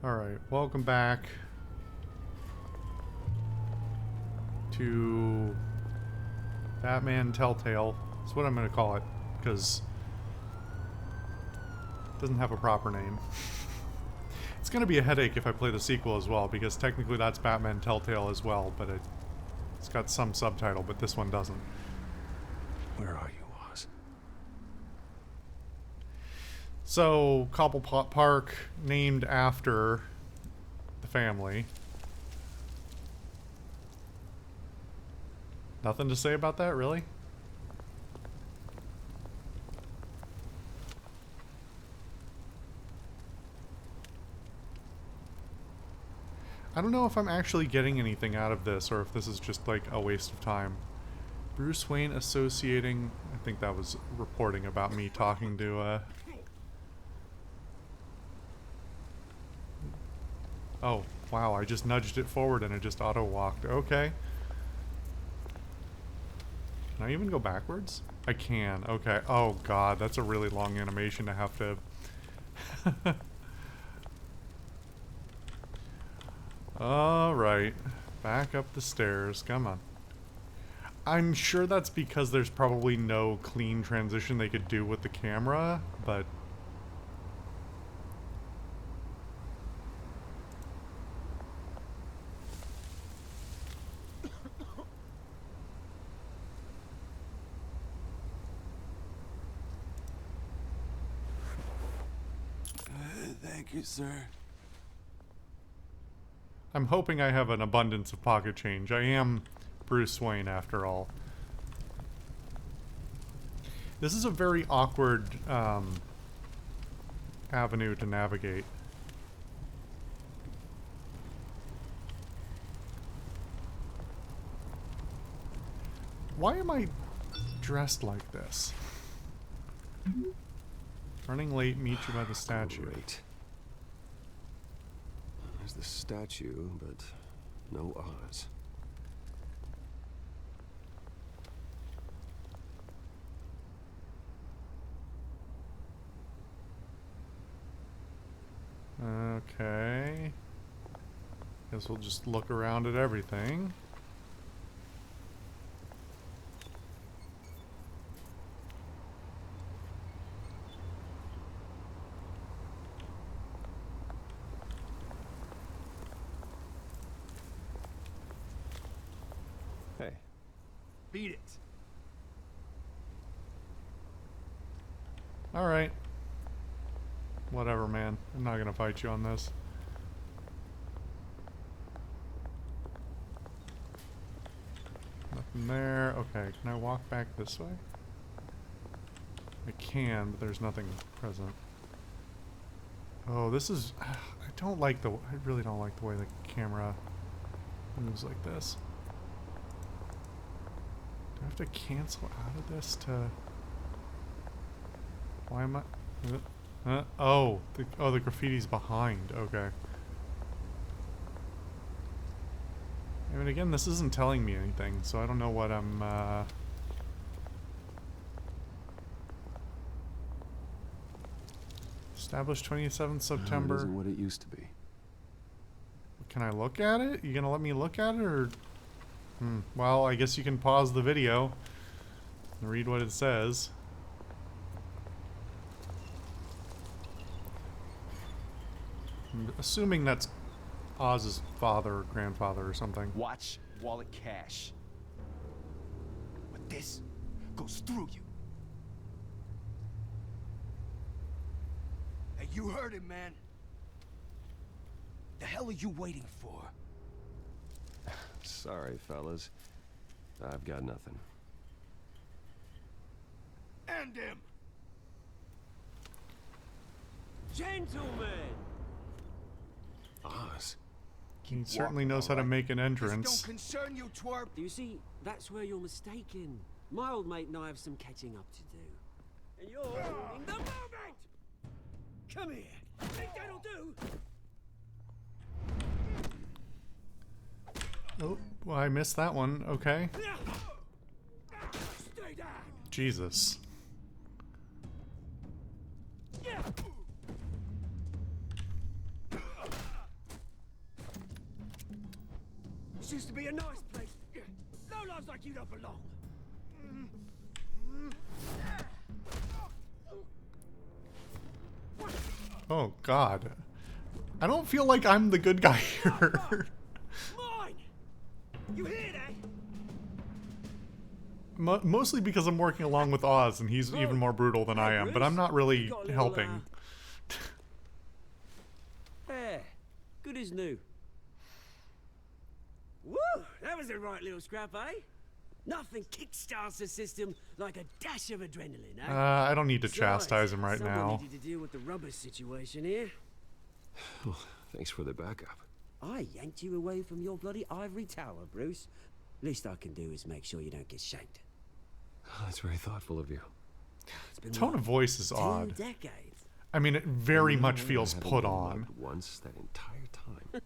Alright, welcome back to Batman Telltale. That's what I'm going to call it, because it doesn't have a proper name. It's going to be a headache if I play the sequel as well, because technically that's Batman Telltale as well, but it's got some subtitle, but this one doesn't. Where are you, Oz? So, Cobblepot Park, named after the family. Nothing to say about that, really? I don't know if I'm actually getting anything out of this, or if this is just like a waste of time. Bruce Wayne associating... I think that was reporting about me talking to, Oh, wow, I just nudged it forward and it just auto-walked. Okay. Can I even go backwards? I can. Okay. Oh, God, that's a really long animation to have to... Alright. Back up the stairs. Come on. I'm sure that's because there's probably no clean transition they could do with the camera, but... Thank you, sir. I'm hoping I have an abundance of pocket change. I am Bruce Wayne, after all. This is a very awkward avenue to navigate. Why am I dressed like this? Running late, meet you by the statue. Great. There's the statue, but no Oz. Okay. Guess we'll just look around at everything. Hey. Beat it. Alright. Whatever, man. I'm not gonna fight you on this. Nothing there. Okay, can I walk back this way? I can, but there's nothing present. Oh, this is... I don't like the... I really don't like the way the camera moves like this. Do I have to cancel out of this to... Why am I... oh, the graffiti's behind. Okay. I mean, again, this isn't telling me anything, so I don't know what I'm, Established 27th September. It isn't what it used to be. Can I look at it? You gonna let me look at it, or... Well, I guess you can pause the video and read what it says. I'm assuming that's Oz's father or grandfather or something. Watch wallet cash. But this goes through you. Hey, you heard him, man. The hell are you waiting for? Sorry, fellas. I've got nothing. End him! Gentlemen! Oz. He certainly knows how to make an This entrance. don't concern you, twerp. You see, that's where you're mistaken. My old mate and I have some catching up to do. And you're ruining the moment! Come here! Think that'll do? Oh, well, I missed that one. Okay. Stay down! Jesus. This used to be a nice place. No lives like you don't belong. Oh, God. I don't feel like I'm the good guy here. Mine! You hear that? Mostly because I'm working along with Oz, and he's even more brutal than I am, but I'm not really helping. Yeah, good as new. Woo! That was a right little scrap, eh? Nothing kickstarts the system like a dash of adrenaline, eh? I don't need to Besides, chastise him right someone now. needed to deal with the rubber situation here. Well, thanks for the backup. I yanked you away from your bloody ivory tower, Bruce. Least I can do is make sure you don't get shanked. Oh, that's very thoughtful of you. It's been Tone what, of voice is 2 odd. decades. I mean, it very You much know, I feels haven't put been on. mugged once that entire time.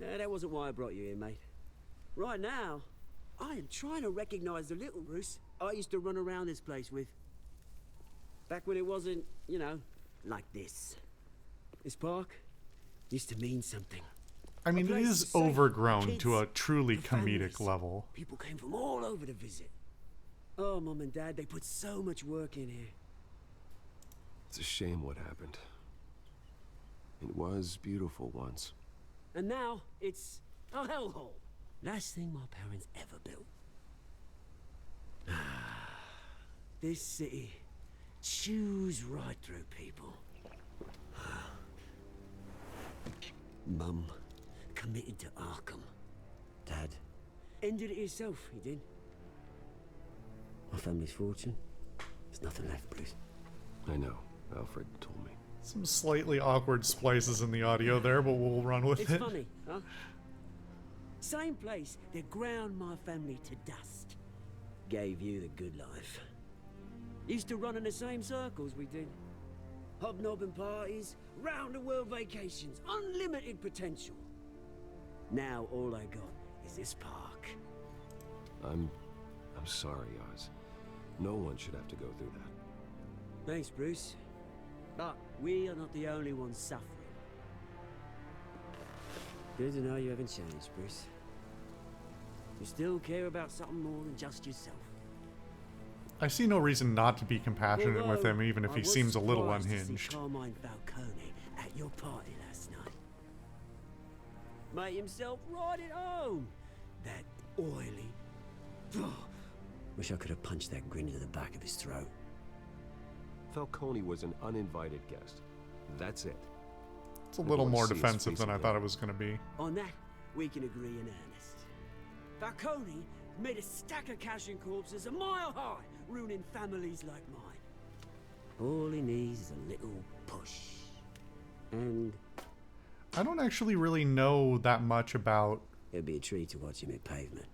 That wasn't why I brought you here, mate. Right now, I am trying to recognize the little Bruce I used to run around this place with. Back when it wasn't, you know, like this. This park used to mean something. I mean, it place is is safe, overgrown kids, to a truly and comedic families. level. People came from all over to visit. Oh, Mum and Dad, they put so much work in here. It's a shame what happened. It was beautiful once. And now, it's a hellhole. Last thing my parents ever built. This city chews right through people. Mum committed to Arkham. Dad ended it himself, he did. My family's fortune. There's nothing left, Bruce. I know. Alfred told me. Some slightly awkward splices in the audio there, but we'll run with It's it. funny, huh? Same place that ground my family to dust. Gave you the good life. Used to run in the same circles we did. Hobnobbing parties, round-the-world vacations, unlimited potential. Now all I got is this park. I'm sorry, Oz. No one should have to go through that. Thanks, Bruce. But we are not the only ones suffering. Good to know you haven't changed, Bruce. You still care about something more than just yourself. I see no reason not to be compassionate with him, even if I he was seems a little surprised to see unhinged. Carmine Falcone at your party last night. Made himself right at home. That oily. Wish I could have punched that grin into the back of his throat. Falcone was an uninvited guest. That's it. It's a little want to more see his defensive face than I again. thought it was going to be. On that, we can agree in earnest. Falcone made a stack of cash and corpses a mile high, ruining families like mine. All he needs is a little push. And I don't actually really know that much about it'd be a treat to watch him hit pavement.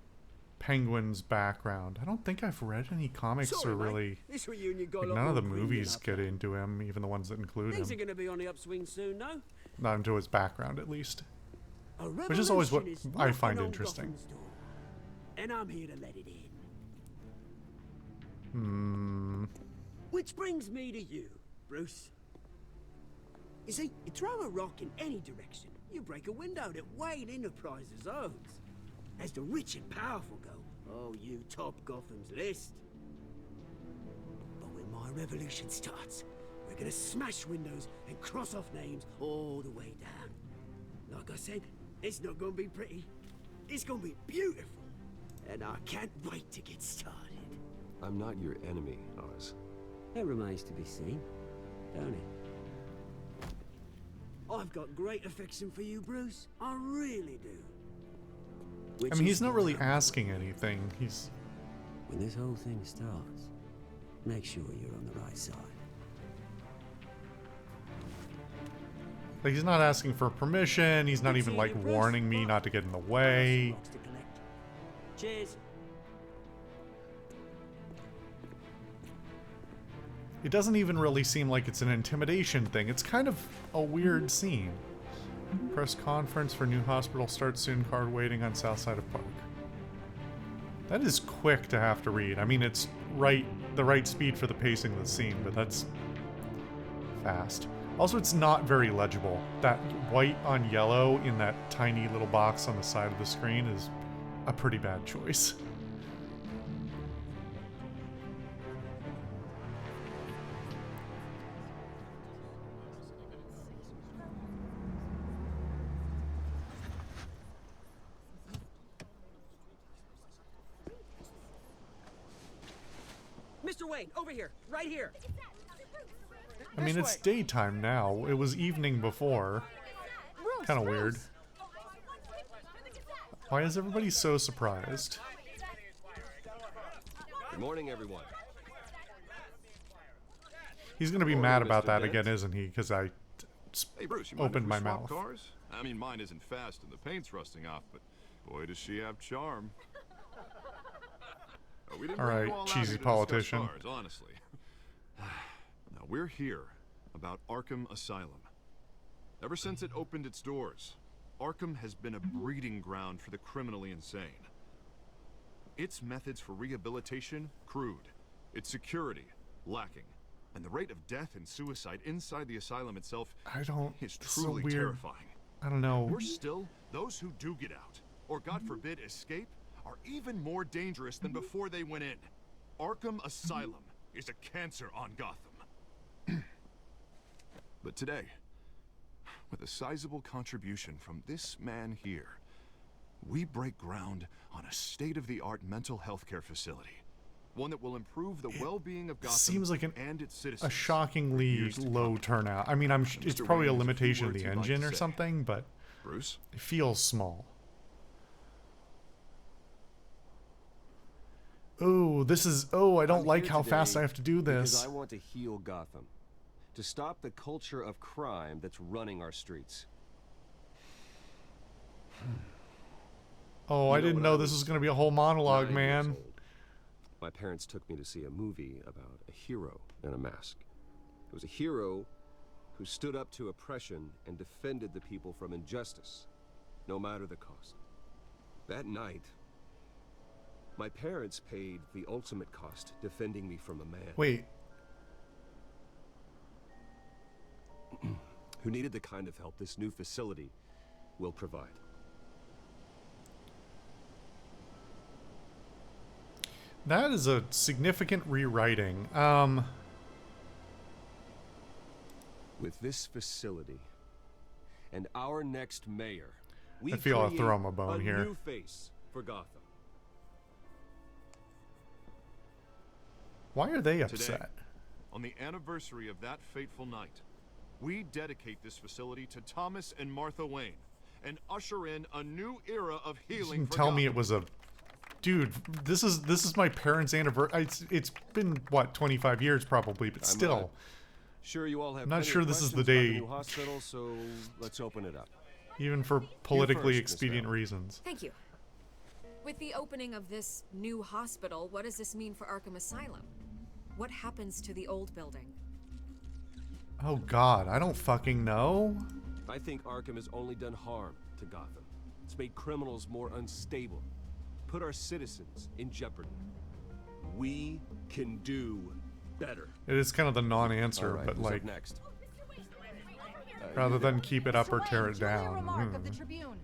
Penguin's background. I don't think I've read any comics Sorry, or mate. really... This reunion got Like, a lot none of the more green movies than I get thought. into him, even the ones that include Things are him. going to be on the upswing soon, no? Not into his background, at least. A Which is always what revolution is I find knocking on interesting. Gotham's door, and I'm here to let it in. Which brings me to you, Bruce. You see, you throw a rock in any direction, you break a window that Wayne Enterprises owns. As the rich and powerful go, oh, you top Gotham's list. But when my revolution starts, we're gonna smash windows and cross off names all the way down. Like I said, it's not gonna be pretty. It's gonna be beautiful. And I can't wait to get started. I'm not your enemy, Oz. It remains to be seen, don't it? I've got great affection for you, Bruce. I really do. Which I mean, is he's not why really I'm- asking anything. He's... When this whole thing starts, make sure you're on the right side. Like, he's not asking for permission. He's not Good even, seeing like, you, Bruce. warning me Look, not to get in the I've got some way. rocks to collect. Cheers. It doesn't even really seem like it's an intimidation thing. It's kind of a weird scene. Press conference for new hospital starts soon. Card waiting on south side of park. That is quick to have to read. I mean, it's the right speed for the pacing of the scene, but that's fast. Also, it's not very legible. That white on yellow in that tiny little box on the side of the screen is a pretty bad choice. Mr. Wayne, over here, right here. I mean, it's daytime now. It was evening before. Kind of weird. Why is everybody so surprised? Good morning, everyone. He's gonna be mad about that again, isn't he? Because I Hey Bruce, you mind opened if my we swap mouth. cars? I mean, mine isn't fast and the paint's rusting off, but boy, does she have charm. Oh, we didn't All bring right, you all out cheesy here to discuss politician. cars, honestly. Now, we're here about Arkham Asylum. Ever since it opened its doors, Arkham has been a breeding ground for the criminally insane. Its methods for rehabilitation, crude. Its security, lacking. And the rate of death and suicide inside the asylum itself I don't. is It's so truly weird. terrifying. I don't know. Worse still, those who do get out, or God forbid escape, are even more dangerous than before they went in. Arkham Asylum is a cancer on Gotham. But today, with a sizable contribution from this man here, we break ground on a state-of-the-art mental health care facility. One that will improve the well-being of Gotham Seems like and its citizens. a shockingly years to low come. turnout. I mean, it's Mr. probably a Wayne, there's a few limitation of words the you'd like to engine or say. something, but Bruce? it feels small. Oh, this is. Oh, I don't I'm like here how fast today I have to do Because this. I want to heal Gotham. To stop the culture of crime that's running our streets. Oh, You I know, didn't when know I this was was going to be a whole monologue, 9 years man. old, my parents took me to see a movie about a hero in a mask. It was a hero who stood up to oppression and defended the people from injustice, no matter the cost. That night, my parents paid the ultimate cost defending me from a man Wait, who needed the kind of help this new facility will provide. that is a significant rewriting. With this facility and our next mayor, we I feel I'll create throw him a bone a here. new face for Gotham. Why are they Today, upset? on the anniversary of that fateful night, we dedicate this facility to Thomas and Martha Wayne and usher in a new era of You healing can for tell me Gotham. it was a. Dude, this is my parents' anniversary. It's been what 25 years probably, but I'm still. Sure, you all have. Not plenty sure of this is the questions about day- new hospital, so let's open it up. Even for politically Miss expedient Bell. reasons. Thank you. With the opening of this new hospital, what does this mean for Arkham Asylum? What happens to the old building? Oh god, I don't fucking know. I think Arkham has only done harm to Gotham. It's made criminals more unstable, put our citizens in jeopardy. We can do better. It is kind of the non-answer, All right, but who's up like, next? rather than keep it up or Mr. tear Wayne, it Julia down. Remark of the Tribune.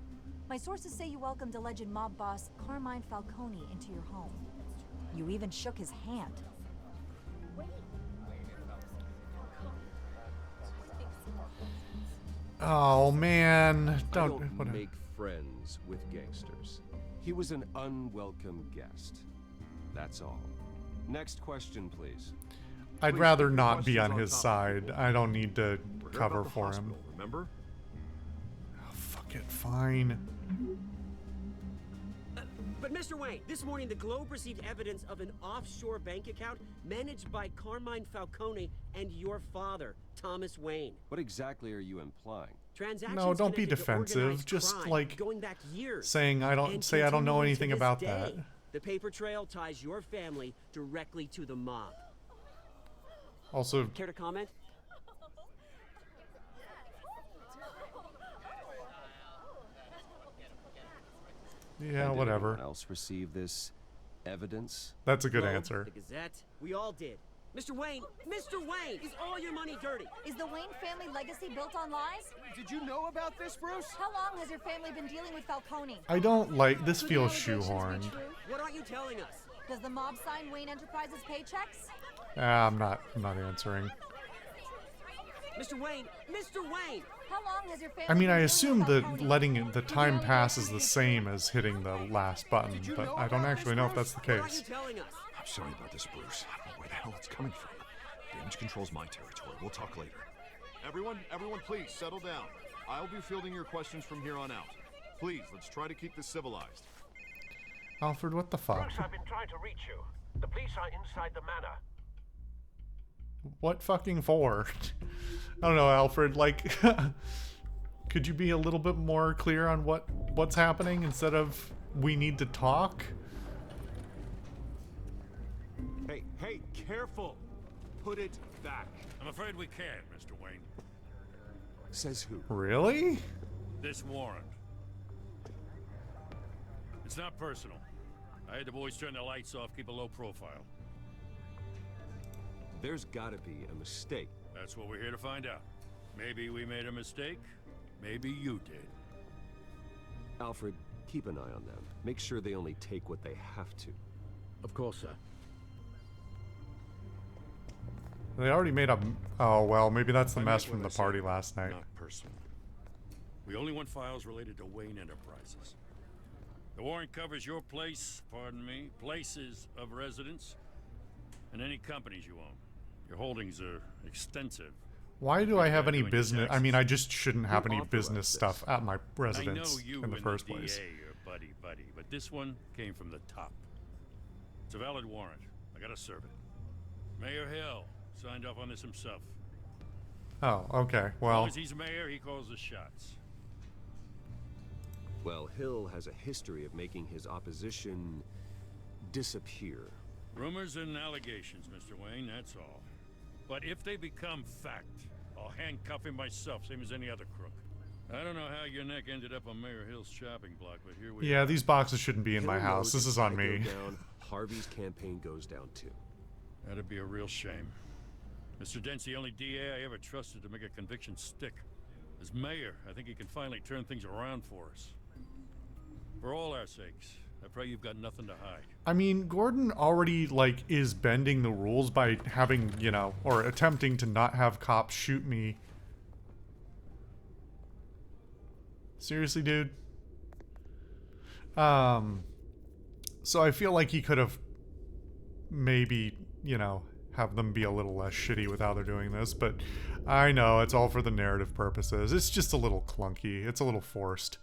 My sources say you welcomed alleged mob boss Carmine Falcone into your home. You even shook his hand. Oh man, I don't. don't Whatever. make friends with gangsters. He was an unwelcome guest. That's all. Next question, please. I'd Please rather keep your not be questions on on his top. side. I don't need to We're here cover about the for him. hospital, remember? Oh, fuck it, fine. But Mr. Wayne, this morning the Globe received evidence of an offshore bank account managed by Carmine Falcone and your father, Thomas Wayne. What exactly are you implying? Transactions No, don't be connected to defensive. organized Just, crime like, going back years. Saying I don't and say I don't know continuing to anything this about day. that. The paper trail ties your family directly to the mob. Also, Care to comment? yeah, And did whatever. anyone else receive this evidence? That's a good Globe, answer. The Gazette. We all did. Mr. Wayne, is all your money dirty? Is the Wayne family legacy built on lies? Did you know about this, Bruce? How long has your family been dealing with Falcone? I don't like this. Could the Feels allegations be shoehorned. true? What aren't you telling us? Does the mob sign Wayne Enterprises paychecks? I'm not answering. Mr. Wayne! How long has your family I mean, I been assume dealing with that Falcone? letting the time pass is the same as hitting the last button, but I don't actually know if that's the What aren't you case. telling us? I'm sorry about this, Bruce. I don't know where the hell it's coming from. Damage control's my territory. We'll talk later. Everyone, please settle down. I'll be fielding your questions from here on out. Please, let's try to keep this civilized. Alfred, what the fuck? Bruce, I've been trying to reach you. The police are inside the manor. What fucking for? I don't know, Alfred, like, could you be a little bit more clear on what's happening instead of we need to talk? Hey, careful! Put it back. I'm afraid we can't, Mr. Wayne. Says who? Really? This warrant. It's not personal. I had the boys turn the lights off, keep a low profile. There's gotta be a mistake. That's what we're here to find out. Maybe we made a mistake. Maybe you did. Alfred, keep an eye on them. Make sure they only take what they have to. Of course, sir. They already made a... Oh, well, maybe that's the I mess meant from what the I said, party last night. Not personal. We only want files related to Wayne Enterprises. The warrant covers your place, pardon me, places of residence, and any companies you own. Your holdings are extensive. Why do I have any Doing your business? I mean, I just shouldn't have Who any authorized business this? stuff at my I know residence you in the and first the place. DA are buddy, but this one came from the top. It's a valid warrant. I gotta serve it. Mayor Hill signed off on this himself. Oh, okay. As long Well, as he's mayor, he calls the shots. Well, Hill has a history of making his opposition disappear. Rumors and allegations, Mr. Wayne, that's all. But if they become fact, I'll handcuff him myself, same as any other crook. I don't know how your neck ended up on Mayor Hill's shopping block, but here we yeah, are. these boxes shouldn't be in Hill my house. knows This if is on I me. go down, Harvey's campaign goes down too. That'd be a real shame. Mr. Dent's the only DA I ever trusted to make a conviction stick. As mayor, I think he can finally turn things around for us. For all our sakes, I pray you've got nothing to hide. I mean, Gordon already, like, is bending the rules by having, you know, or attempting to not have cops shoot me. Seriously, dude? So I feel like he could have maybe, you know, have them be a little less shitty with how they're doing this, but I know it's all for the narrative purposes. It's just a little clunky. It's a little forced.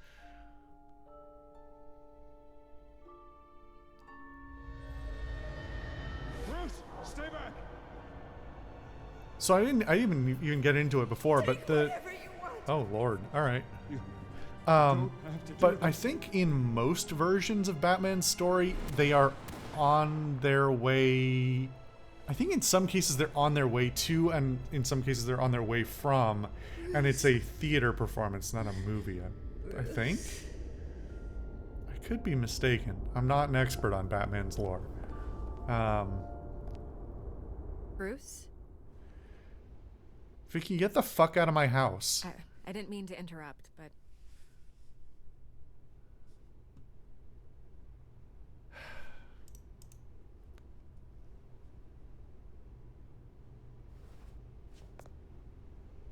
Bruce, stay back! So I didn't even get into it before, but the... Oh, Lord. All right. But I think in most versions of Batman's story, they are on their way... I think in some cases they're on their way to, and in some cases they're on their way from, and it's a theater performance, not a movie, I think. I could be mistaken. I'm not an expert on Batman's lore. Bruce? Vicky, get the fuck out of my house. I didn't mean to interrupt, but...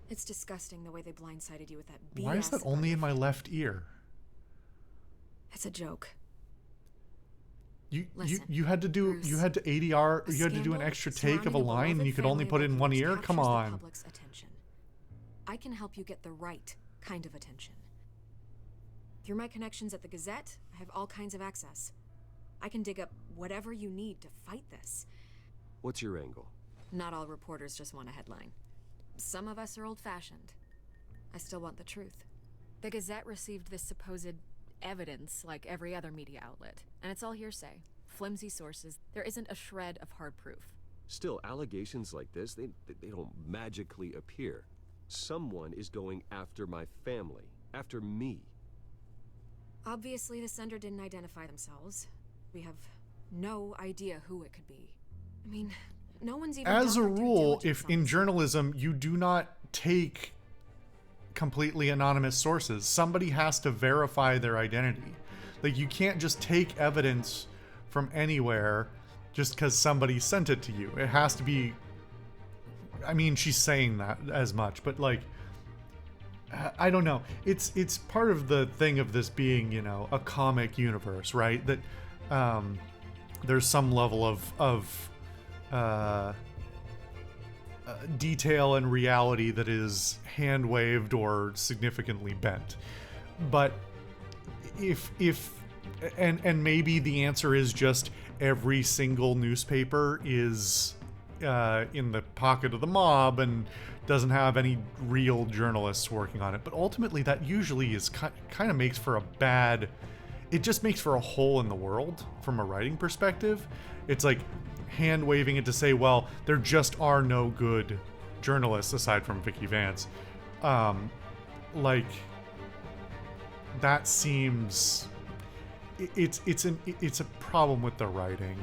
It's disgusting the way they blindsided you with that BS. Why is that about only your in my family. left ear? It's a joke. You Listen, had to do Bruce, you had to ADR A you had to do an scandal extra take of a surrounding line and beloved you could only family put it in that one ear? captures Come the on. public's attention. I can help you get the right kind of attention. Through my connections at the Gazette, I have all kinds of access. I can dig up whatever you need to fight this. What's your angle? Not all reporters just want a headline. Some of us are old-fashioned. I still want the truth. The Gazette received this supposed evidence like every other media outlet, and it's all hearsay. Flimsy sources. There isn't a shred of hard proof. Still, allegations like this, they don't magically appear. Someone is going after my family, after me. Obviously, the sender didn't identify themselves. We have no idea who it could be. I mean, No one's even as a done their due rule, diligence if on in this. journalism you do not take completely anonymous sources, somebody has to verify their identity. Like, you can't just take evidence from anywhere just because somebody sent it to you. It has to be, I mean, she's saying that as much, but like, I don't know. It's part of the thing of this being, you know, a comic universe, right? That there's some level of detail and reality that is hand waved or significantly bent. But if and maybe the answer is just every single newspaper is in the pocket of the mob and doesn't have any real journalists working on it. But ultimately, that usually is kind of makes for a bad. It just makes for a hole in the world from a writing perspective. It's like hand waving it to say, well, there just are no good journalists aside from Vicky Vance. Like, that seems it's a problem with the writing.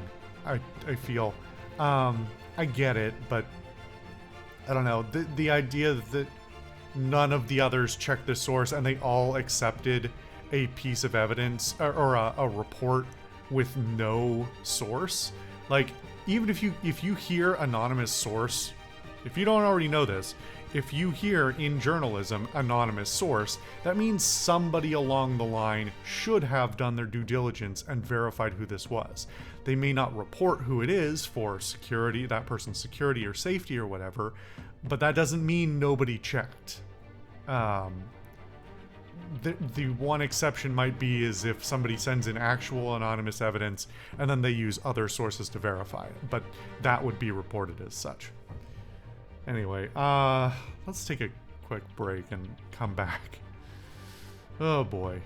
I feel I get it, but I don't know, the idea that none of the others checked the source and they all accepted a piece of evidence or a report with no source. Like, even if you hear anonymous source, if you don't already know this, if you hear in journalism anonymous source, that means somebody along the line should have done their due diligence and verified who this was. They may not report who it is for security, that person's security or safety or whatever, but that doesn't mean nobody checked. The one exception might be is if somebody sends in actual anonymous evidence and then they use other sources to verify it, but that would be reported as such. Anyway, let's take a quick break and come back. Oh boy.